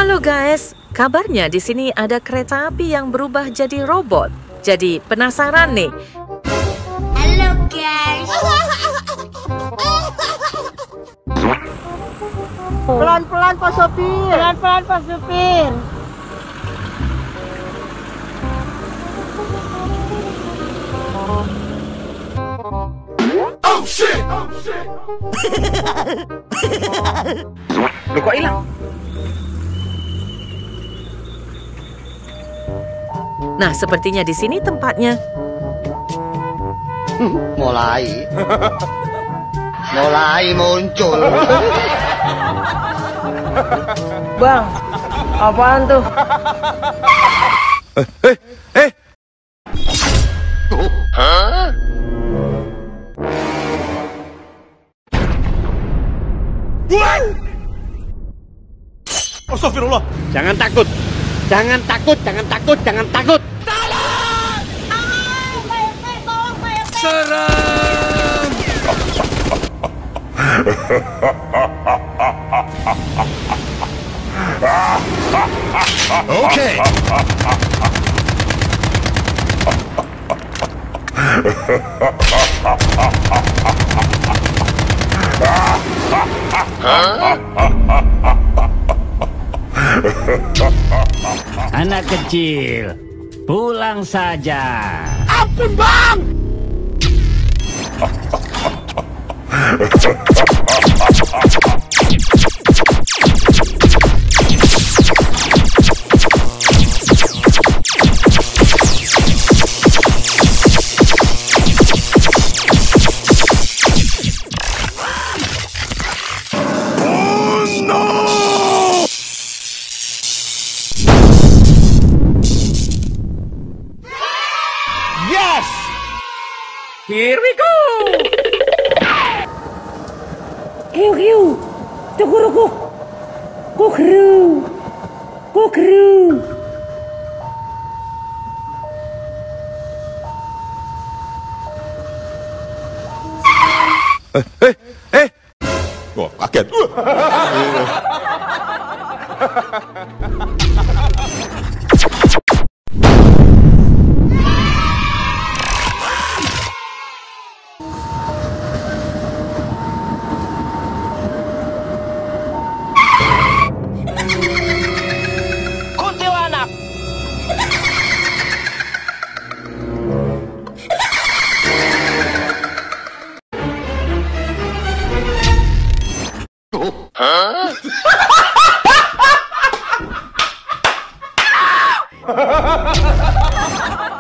Halo guys, kabarnya di sini ada kereta api yang berubah jadi robot. Jadi penasaran nih? Halo guys. Pelan-pelan Pak Sopir. Pelan-pelan Pak Sopir. Oh shit! Oh shit! Loh kok hilang? Nah, sepertinya di sini tempatnya. Mulai muncul. Bang, apaan tuh? Hah? Astagfirullah. Jangan takut. Jangan takut, jangan takut, jangan takut. Serang! Oke. Anak kecil, pulang saja. Ampun bang! Here we go. Kiu, cukurukuk, kukru, kukru. Wah, kaget.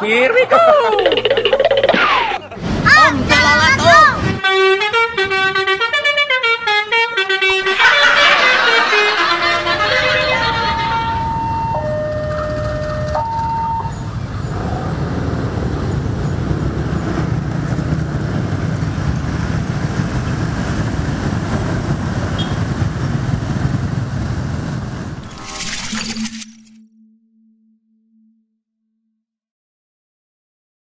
Here we go.